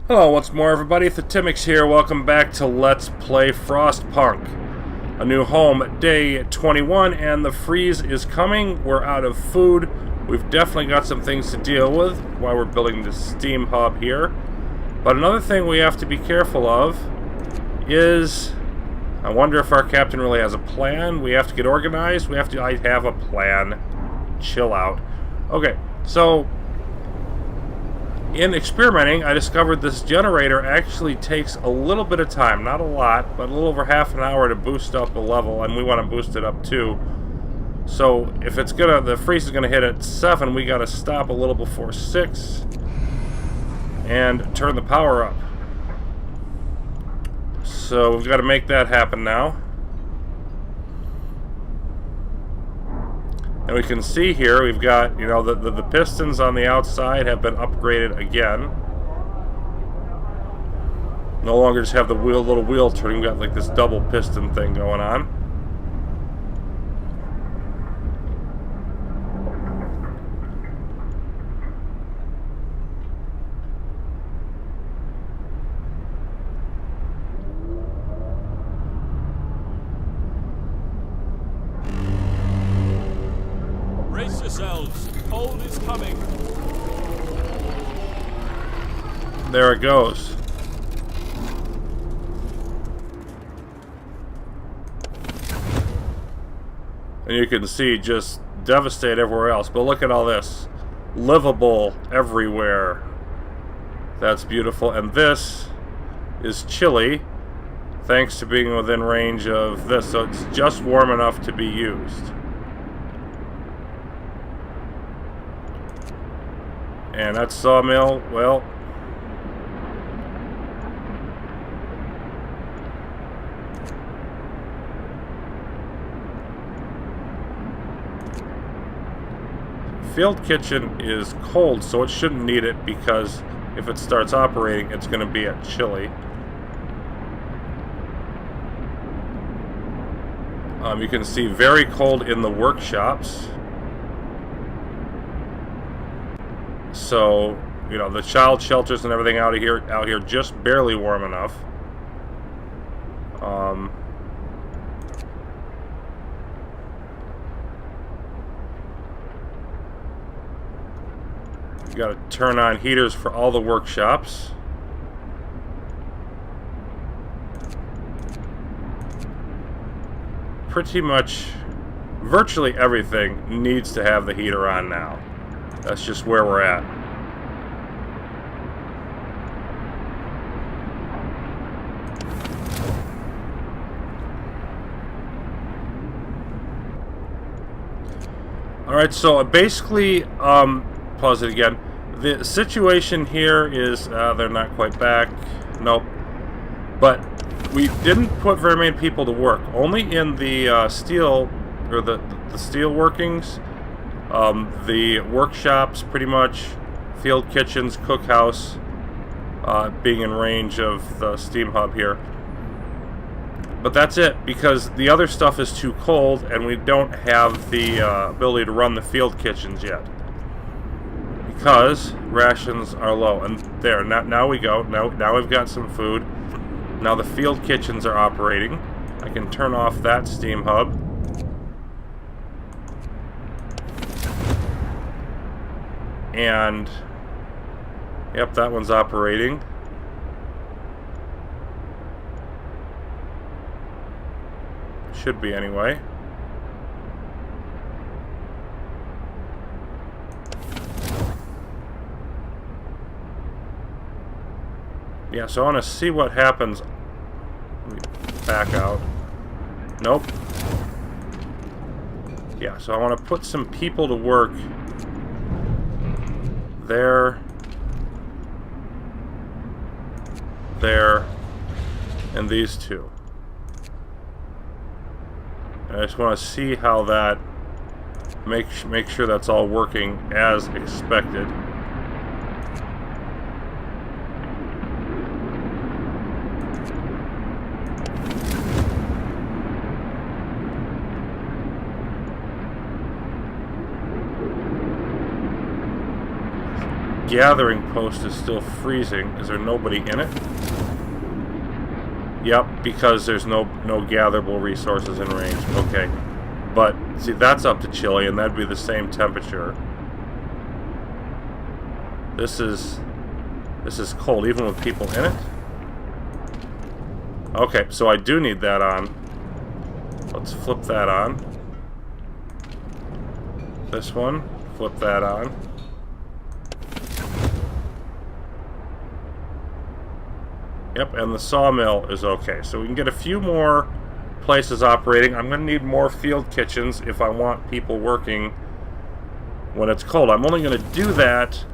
Hello once more everybody, Thetymix here. Welcome back to Let's Play Frostpunk. A new home, day 21, and the freeze is coming. We're out of food. We've definitely got some things to deal with while we're building this steam hub here. But another thing we have to be careful of is, I wonder if our captain really has a plan. We have to get organized. I have a plan. Chill out. Okay, so in experimenting, I discovered this generator actually takes a little bit of time, not a lot, but a little over half an hour to boost up a level, and we want to boost it up too. So if the freeze is gonna hit at 7, we gotta stop a little before 6 and turn the power up. So we've got to make that happen now. And we can see here, we've got, the pistons on the outside have been upgraded again. No longer just have the little wheel turning. We've got like this double piston thing going on. Brace yourselves. Cold is coming. There it goes. And you can see just devastate everywhere else. But look at all this. Livable everywhere. That's beautiful. And this is chilly, thanks to being within range of this. So it's just warm enough to be used. And that sawmill, well, field kitchen is cold, so it shouldn't need it, because if it starts operating, it's going to be at chilly. You can see very cold in the workshops. So, the child shelters and everything out here just barely warm enough. You got to turn on heaters for all the workshops. Pretty much, virtually everything needs to have the heater on now. That's just where we're at. Alright, so basically, pause it again. The situation here is, they're not quite back. Nope. But we didn't put very many people to work. Only in the steel, or the steel workings. The workshops, pretty much, field kitchens, cookhouse, being in range of the steam hub here. But that's it, because the other stuff is too cold, and we don't have the ability to run the field kitchens yet. Because rations are low. And there, now we go. Now we've got some food. Now the field kitchens are operating. I can turn off that steam hub. And, yep, that one's operating. Should be, anyway. Yeah, so I want to see what happens. Let me back out. Nope. Yeah, so I want to put some people to work there, and these two. And I just want to see how that make sure that's all working as expected. gathering post is still freezing. Is there nobody in it? Yep, because there's no gatherable resources in range. Okay. But, see, that's up to chilly, and that'd be the same temperature. This is cold, even with people in it. Okay, so I do need that on. Let's flip that on. This one, flip that on. Yep, and the sawmill is okay. So we can get a few more places operating. I'm going to need more field kitchens if I want people working when it's cold. I'm only going to do that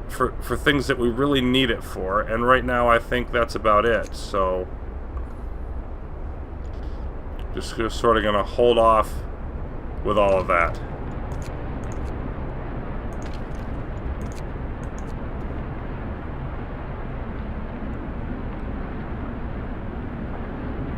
for things that we really need it for, and right now I think that's about it. So just sort of going to hold off with all of that.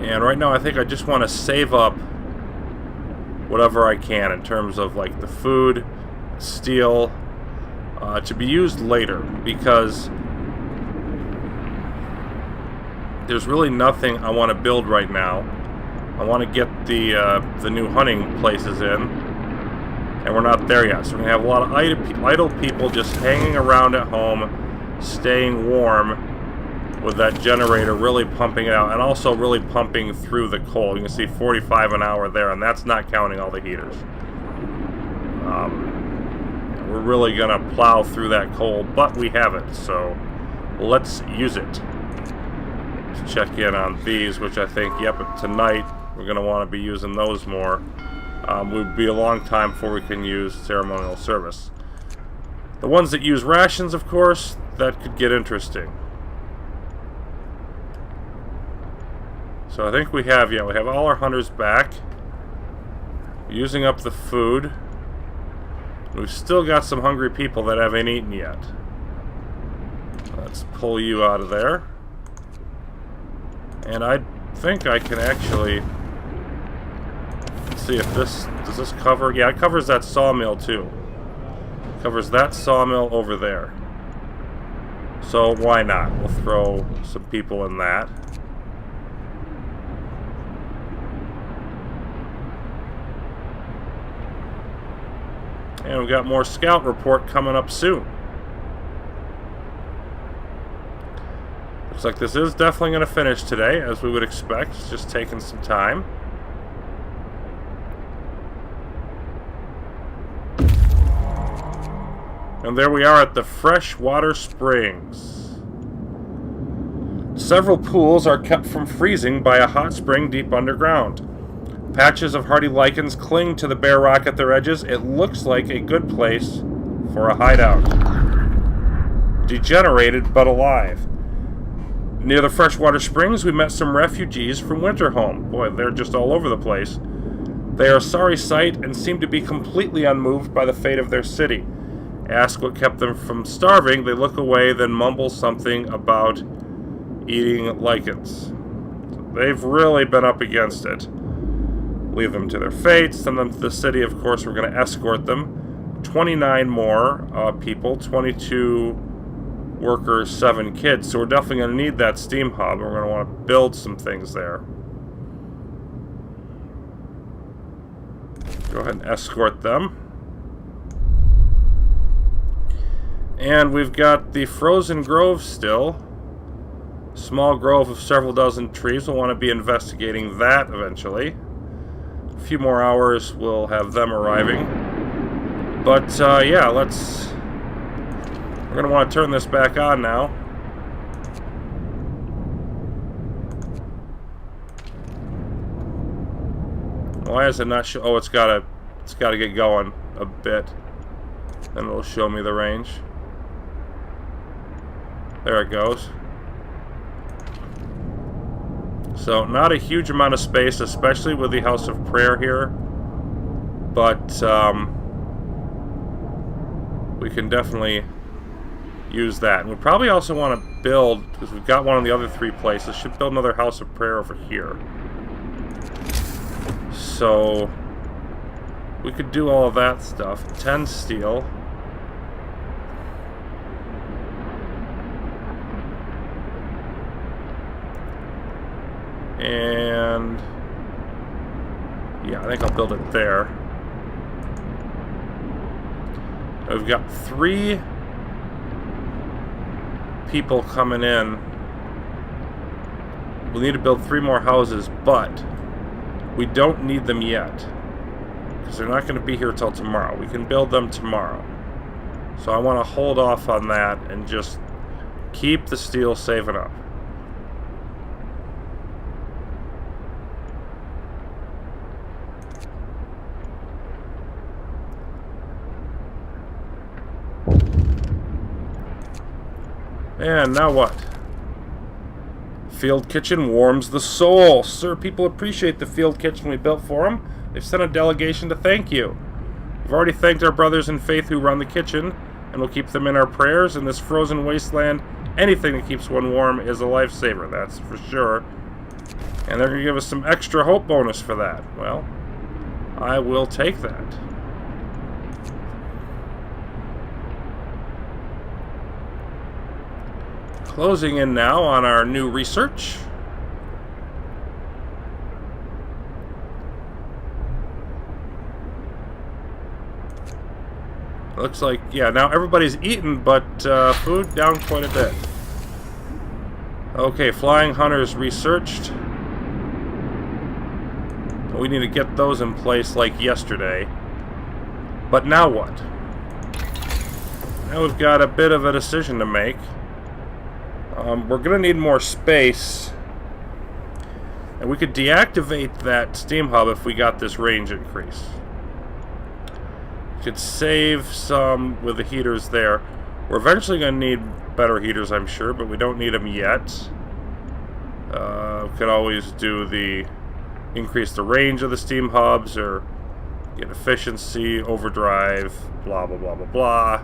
And right now I think I just want to save up whatever I can in terms of like the food, steel, to be used later, because there's really nothing I want to build right now. I want to get the new hunting places in, and we're not there yet. So we're going to have a lot of idle people just hanging around at home, staying warm, with that generator really pumping it out, and also really pumping through the cold. You can see 45 an hour there, and that's not counting all the heaters. We're really going to plow through that cold, but we have it, so let's use it. Let's check in on these, which I think, yep, tonight we're going to want to be using those more. It would be a long time before we can use ceremonial service. The ones that use rations, of course, that could get interesting. So I think we have all our hunters back. Using up the food. We've still got some hungry people that haven't eaten yet. Let's pull you out of there. And I think I can actually... Let's see if this... Does this cover... Yeah, it covers that sawmill too. It covers that sawmill over there. So why not? We'll throw some people in that. And we've got more scout report coming up soon. Looks like this is definitely going to finish today, as we would expect. It's just taking some time. And there we are at the freshwater springs. Several pools are kept from freezing by a hot spring deep underground. Patches of hardy lichens cling to the bare rock at their edges. It looks like a good place for a hideout. Degenerated but alive. Near the freshwater springs, we met some refugees from Winterhome. Boy, they're just all over the place. They are a sorry sight and seem to be completely unmoved by the fate of their city. Ask what kept them from starving, they look away, then mumble something about eating lichens. They've really been up against it. Leave them to their fate, send them to the city. Of course, we're going to escort them. 29 more people, 22 workers, 7 kids. So we're definitely going to need that steam hub. We're going to want to build some things there. Go ahead and escort them. And we've got the frozen grove still. Small grove of several dozen trees. We'll want to be investigating that eventually. A few more hours, we'll have them arriving. But, yeah, we're going to want to turn this back on now. Why is it not show? Oh, it's got to get going a bit. Then it'll show me the range. There it goes. So, not a huge amount of space, especially with the House of Prayer here. But, we can definitely use that. And we probably also want to build, because we've got one of the other 3 places, should build another House of Prayer over here. So, we could do all of that stuff. 10 steel. And yeah, I think I'll build it there. We've got 3 people coming in. We'll need to build 3 more houses, but we don't need them yet, because they're not going to be here till tomorrow. We can build them tomorrow. So I want to hold off on that and just keep the steel saving up. And now what? Field kitchen warms the soul. Sir, people appreciate the field kitchen we built for them. They've sent a delegation to thank you. We've already thanked our brothers in faith who run the kitchen, and we'll keep them in our prayers. In this frozen wasteland, anything that keeps one warm is a lifesaver, that's for sure. And they're going to give us some extra hope bonus for that. Well, I will take that. Closing in now on our new research. Looks like, yeah, now everybody's eaten, but food down quite a bit. Okay, flying hunters researched. We need to get those in place like yesterday. But now what? Now we've got a bit of a decision to make. We're going to need more space. And we could deactivate that steam hub if we got this range increase. We could save some with the heaters there. We're eventually going to need better heaters, I'm sure, but we don't need them yet. We could always do the increase the range of the steam hubs, or get efficiency, overdrive, blah, blah, blah, blah, blah.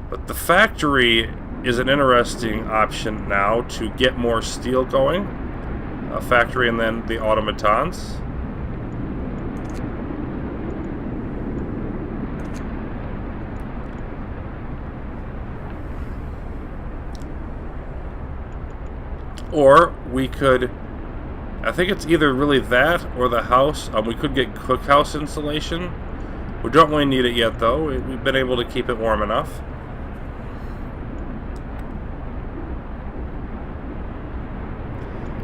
But the factory is an interesting option now to get more steel going. A factory and then the automatons. Or we could, I think it's either really that or the house. We could get cookhouse insulation. We don't really need it yet though. We've been able to keep it warm enough.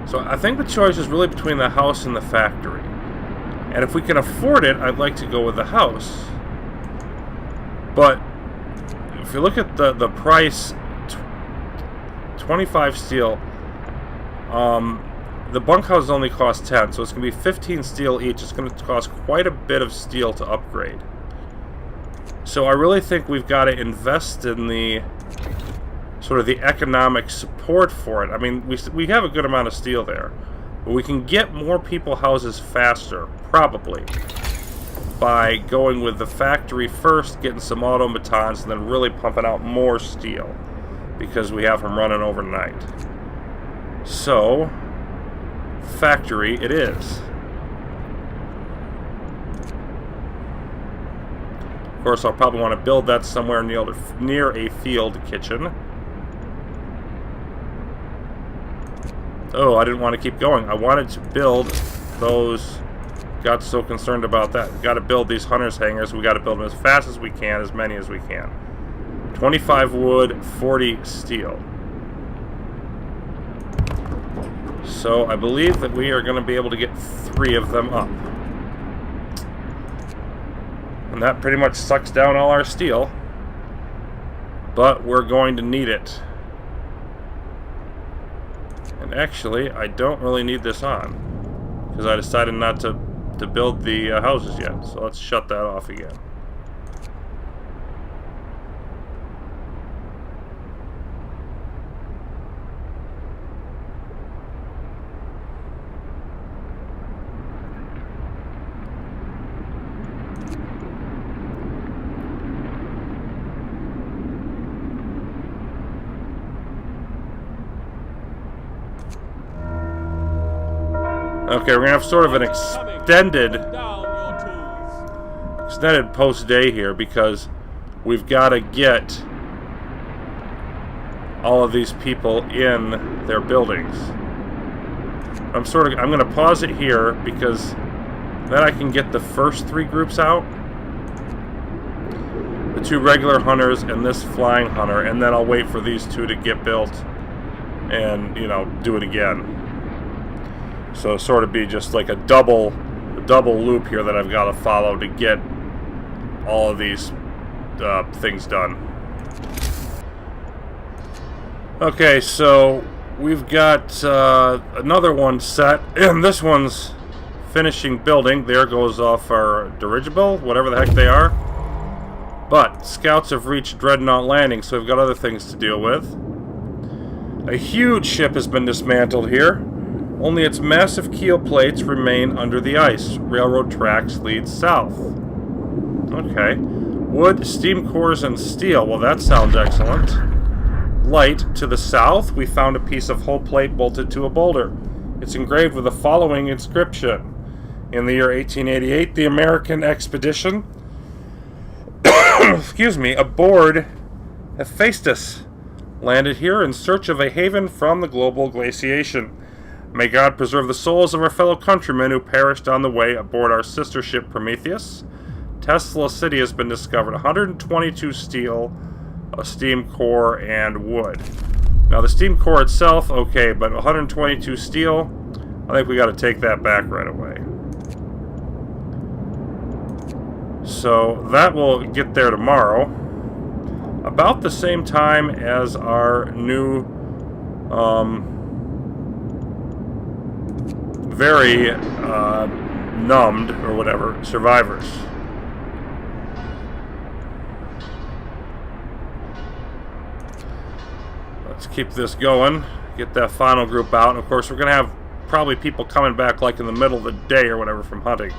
So I think the choice is really between the house and the factory. And if we can afford it, I'd like to go with the house. But if you look at the price, 25 steel, the bunkhouses only cost 10, so it's going to be 15 steel each. It's going to cost quite a bit of steel to upgrade. So I really think we've got to invest in the sort of the economic support for it. I mean, we have a good amount of steel there, but we can get more people houses faster, probably, by going with the factory first, getting some automatons, and then really pumping out more steel, because we have them running overnight. So, factory it is. Of course, I'll probably want to build that somewhere near a field kitchen. Oh, I didn't want to keep going. I wanted to build those. Got so concerned about that. We've got to build these hunters hangars. We've got to build them as fast as we can, as many as we can. 25 wood, 40 steel. So I believe that we are going to be able to get 3 of them up. And that pretty much sucks down all our steel. But we're going to need it. And actually, I don't really need this on, because I decided not to build the houses yet. So let's shut that off again. Okay, we're gonna have sort of an extended post day here, because we've got to get all of these people in their buildings. I'm going to pause it here because then I can get the first 3 groups out. The 2 regular hunters and this flying hunter, and then I'll wait for these 2 to get built and, you know, do it again. So sort of be just like a double loop here that I've got to follow to get all of these things done. Okay, so we've got another one set, and this one's finishing building. There goes off our dirigible, whatever the heck they are. But scouts have reached Dreadnought Landing, so we've got other things to deal with. A huge ship has been dismantled here. Only its massive keel plates remain under the ice. Railroad tracks lead south. Okay. Wood, steam cores, and steel. Well, that sounds excellent. Light, to the south, we found a piece of hull plate bolted to a boulder. It's engraved with the following inscription. In the year 1888, the American expedition, excuse me, aboard Hephaestus, landed here in search of a haven from the global glaciation. May God preserve the souls of our fellow countrymen who perished on the way aboard our sister ship Prometheus. Tesla City has been discovered. 122 steel, a steam core, and wood. Now the steam core itself, okay, but 122 steel, I think we got to take that back right away. So that will get there tomorrow. About the same time as our new very numbed, or whatever, survivors. Let's keep this going, get that final group out, and of course we're going to have probably people coming back like in the middle of the day or whatever from hunting.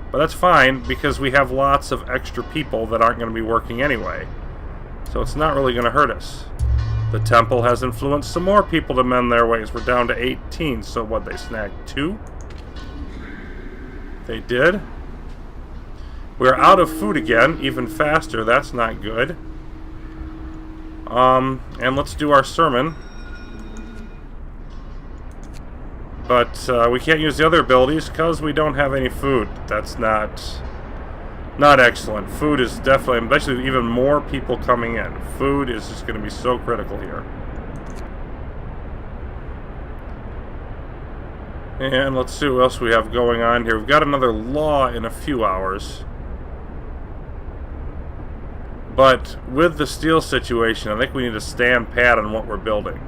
But that's fine, because we have lots of extra people that aren't going to be working anyway. So it's not really going to hurt us. The temple has influenced some more people to mend their ways. We're down to 18, so what, they snagged 2? They did. We're out of food again, even faster. That's not good. And let's do our sermon. But we can't use the other abilities because we don't have any food. That's not excellent. Food is definitely, especially even more people coming in. Food is just going to be so critical here. And let's see what else we have going on here. We've got another law in a few hours. But with the steel situation, I think we need to stand pat on what we're building.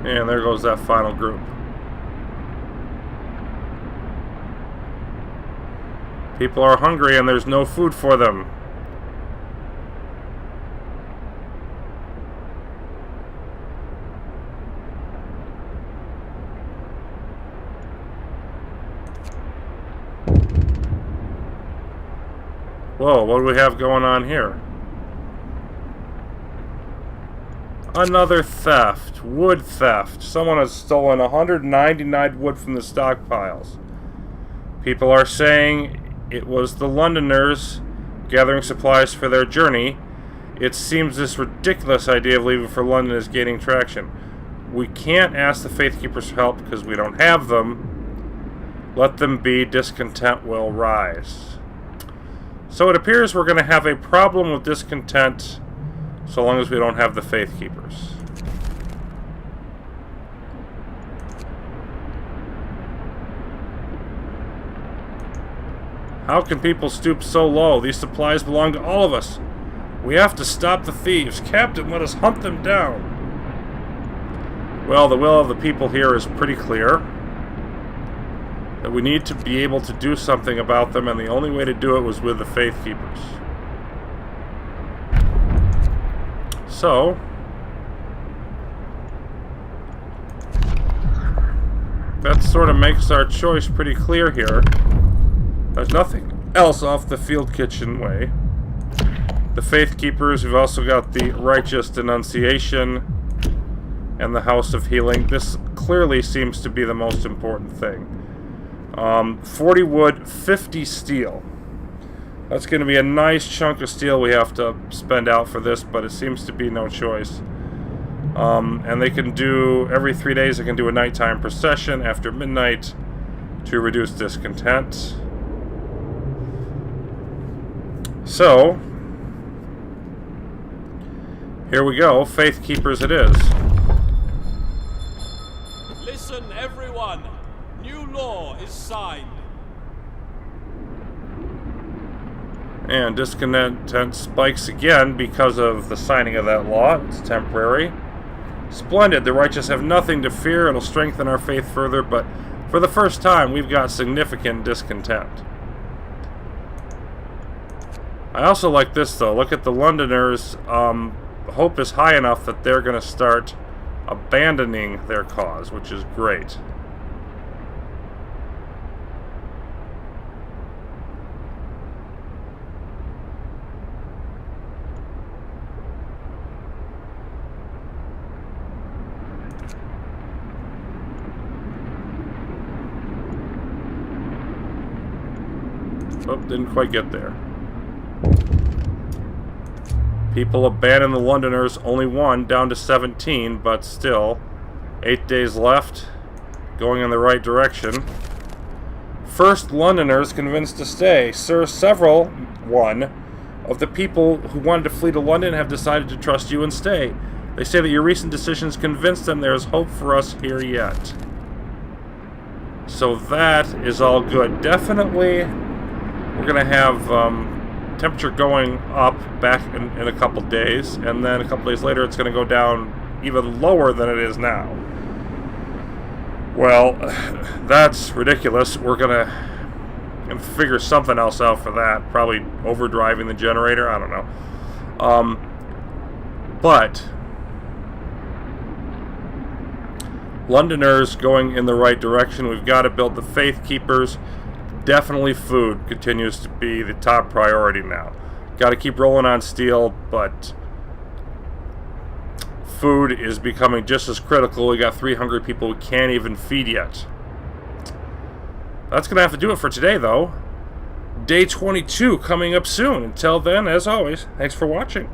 And there goes that final group. People are hungry and there's no food for them. Whoa, what do we have going on here? Another theft. Wood theft. Someone has stolen 199 wood from the stockpiles. People are saying it was the Londoners gathering supplies for their journey. It seems this ridiculous idea of leaving for London is gaining traction. We can't ask the Faith Keepers for help because we don't have them. Let them be. Discontent will rise. So it appears we're going to have a problem with discontent so long as we don't have the Faith Keepers. How can people stoop so low? These supplies belong to all of us. We have to stop the thieves. Captain, let us hunt them down. Well, the will of the people here is pretty clear. That we need to be able to do something about them, and the only way to do it was with the Faith Keepers. So, that sort of makes our choice pretty clear here. There's nothing else off the field kitchen way. The Faith Keepers, we've also got the Righteous Denunciation and the House of Healing. This clearly seems to be the most important thing. 40 wood, 50 steel. That's going to be a nice chunk of steel we have to spend out for this, but it seems to be no choice. And they can do, every 3 days, they can do a nighttime procession after midnight to reduce discontent. So, here we go. Faith Keepers it is. Listen, everyone. New law is signed. And discontent spikes again because of the signing of that law. It's temporary. Splendid. The righteous have nothing to fear. It'll strengthen our faith further, but for the first time, we've got significant discontent. I also like this, though. Look at the Londoners. Hope is high enough that they're going to start abandoning their cause, which is great. Oh, didn't quite get there. People abandon the Londoners, only one, down to 17, but still. 8 days left, going in the right direction. First Londoners convinced to stay. Sir, one of the people who wanted to flee to London have decided to trust you and stay. They say that your recent decisions convinced them there is hope for us here yet. So that is all good. Definitely, we're going to have temperature going up back in a couple days, and then a couple days later it's going to go down even lower than it is now. Well, that's ridiculous. We're going to figure something else out for that. Probably overdriving the generator. I don't know. But Londoners going in the right direction. We've got to build the Faith Keepers. Definitely food continues to be the top priority now. Got to keep rolling on steel, but food is becoming just as critical. We got 3 hungry people we can't even feed yet. That's going to have to do it for today, though. Day 22 coming up soon. Until then, as always, thanks for watching.